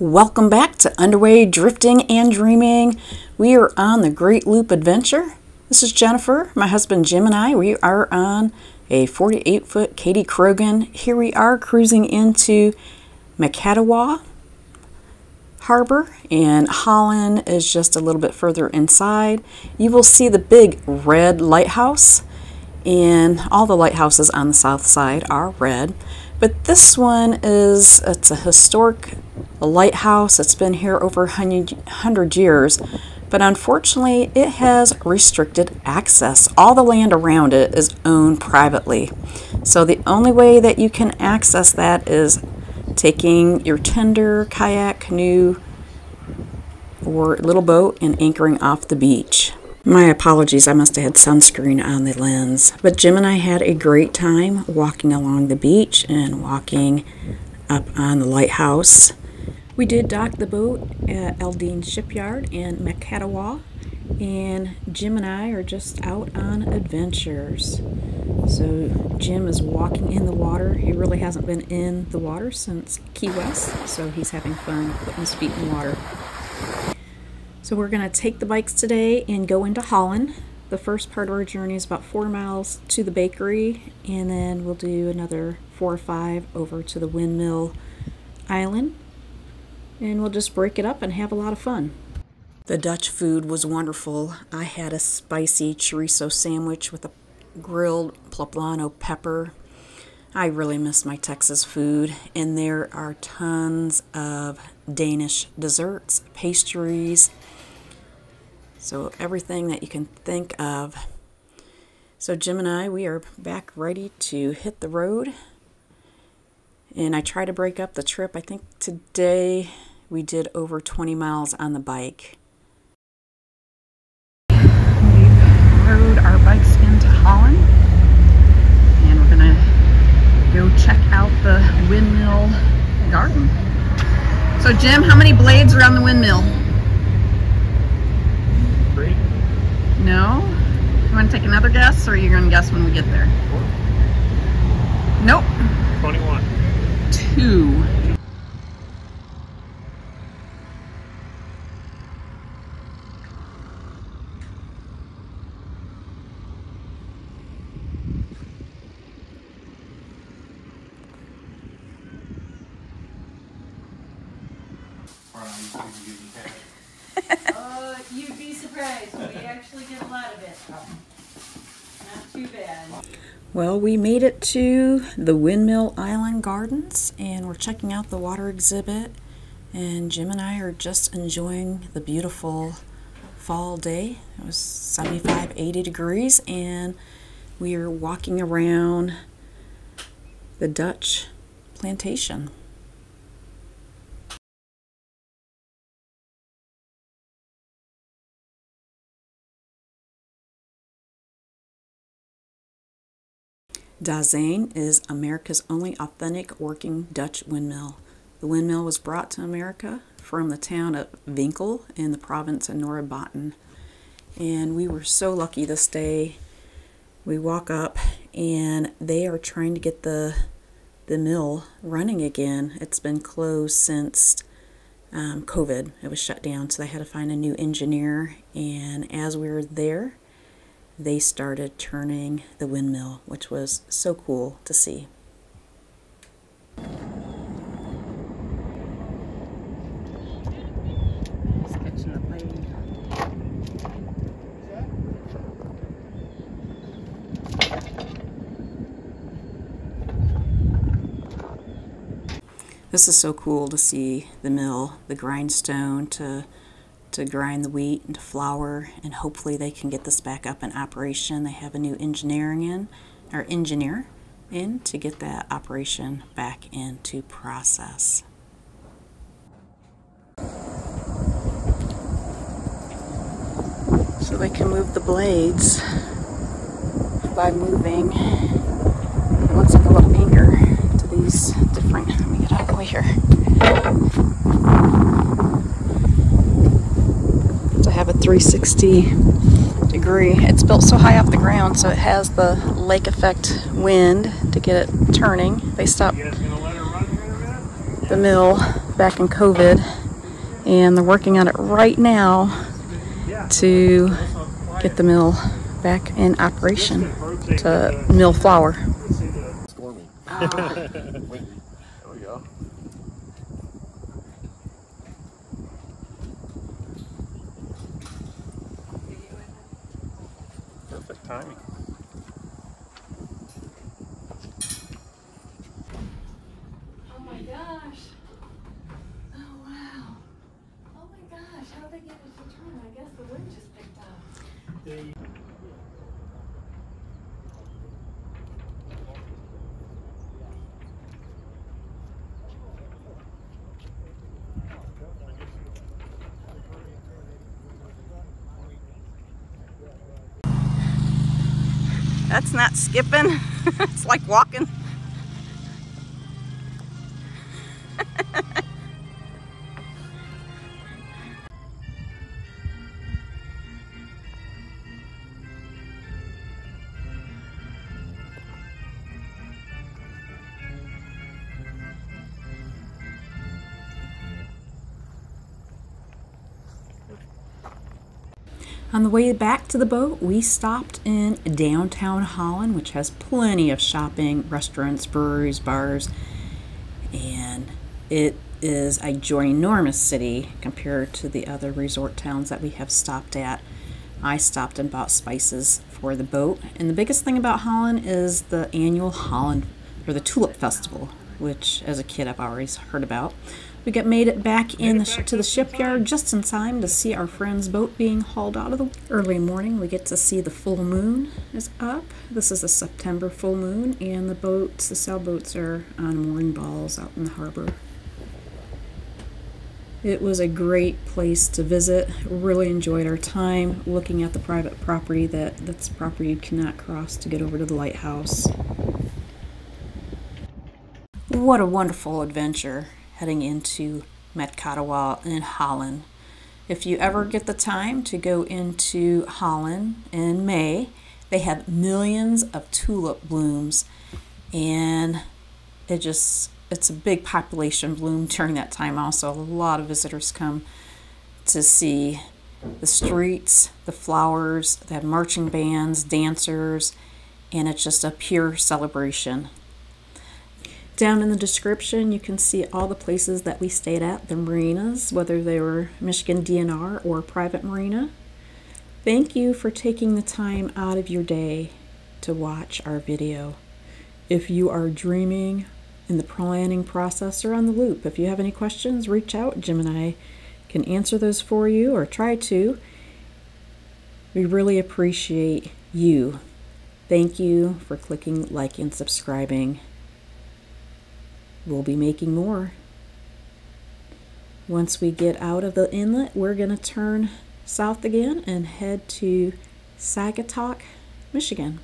Welcome back to Underway Drifting and Dreaming. We are on the Great Loop Adventure. This is Jennifer, my husband Jim and I. We are on a 48-foot Katie Krogan. Here we are cruising into Macatawa Harbor, and Holland is just a little bit further inside. You will see the big red lighthouse, and all the lighthouses on the south side are red. But this one it's a historic lighthouse. It's been here over 100 years, but unfortunately it has restricted access. All the land around it is owned privately. So the only way that you can access that is taking your tender, kayak, canoe, or little boat and anchoring off the beach. My apologies, I must have had sunscreen on the lens. But Jim and I had a great time walking along the beach and walking up on the lighthouse. We did dock the boat at Eldean Shipyard in Macatawa, and Jim and I are just out on adventures. So Jim is walking in the water. He really hasn't been in the water since Key West, so he's having fun putting his feet in the water. So we're going to take the bikes today and go into Holland. The first part of our journey is about 4 miles to the bakery, and then we'll do another 4 or 5 over to the Windmill Island, and we'll just break it up and have a lot of fun. The Dutch food was wonderful. I had a spicy chorizo sandwich with a grilled poblano pepper. I really miss my Texas food, and there are tons of Danish desserts, pastries, so everything that you can think of. So Jim and I, we are back ready to hit the road, and I try to break up the trip. I think today we did over 20 miles on the bike. We rode our bikes into Holland, and we're gonna go check out the windmill garden. So Jim, how many blades are on the windmill? 3. No? You want to take another guess, or are you going to guess when we get there? 4. Nope. 21. 2. You'd be surprised. We actually get a lot of it. Not too bad. Well, we made it to the Windmill Island Gardens, and we're checking out the water exhibit, and Jim and I are just enjoying the beautiful fall day. It was 75-80 degrees, and we are walking around the Dutch plantation. Dazijn is America's only authentic working Dutch windmill. The windmill was brought to America from the town of Winkel in the province of Noord-Brabant. And we were so lucky this day. We walk up and they are trying to get the mill running again. It's been closed since COVID. It was shut down, so they had to find a new engineer. And as we were there, they started turning the windmill, which was so cool to see. Just catching the blade. This is so cool to see the mill, the grindstone to grind the wheat into flour, and hopefully they can get this back up in operation. They have a new engineer in to get that operation back into process. So they can move the blades by moving, it looks like a little anchor to these different, let me get out of the way here. Have a 360 degree. It's built so high off the ground, so it has the lake effect wind to get it turning. They stopped. You guys gonna let her run here in a minute? the mill back in COVID, and they're working on it right now to get the mill back in operation to mill flour. Stormy. Windy. There we go. Perfect timing. Oh my gosh. Oh wow. Oh my gosh, how did they get it to turn? I guess the wind just picked up. That's not skipping. It's like walking. On the way back to the boat, we stopped in downtown Holland, which has plenty of shopping, restaurants, breweries, bars, and it is a ginormous city compared to the other resort towns that we have stopped at. I stopped and bought spices for the boat, and the biggest thing about Holland is the annual Holland, or the Tulip Festival, which as a kid I've always heard about. We made it back to the shipyard just in time to see our friend's boat being hauled out of the early morning. We get to see the full moon is up. This is a September full moon, and the sailboats are on mooring balls out in the harbor. It was a great place to visit. Really enjoyed our time looking at the private property that's property you cannot cross to get over to the lighthouse. What a wonderful adventure heading into Macatawa and Holland. If you ever get the time to go into Holland in May, they have millions of tulip blooms, and it's a big population bloom during that time also. A lot of visitors come to see the streets, the flowers, they have marching bands, dancers, and it's just a pure celebration. Down in the description, you can see all the places that we stayed at, the marinas, whether they were Michigan DNR or private marina. Thank you for taking the time out of your day to watch our video. If you are dreaming in the planning process or on the loop, if you have any questions, reach out. Jim and I can answer those for you, or try to. We really appreciate you. Thank you for clicking like and subscribing. We'll be making more. Once we get out of the inlet, we're going to turn south again and head to Sagatock, Michigan.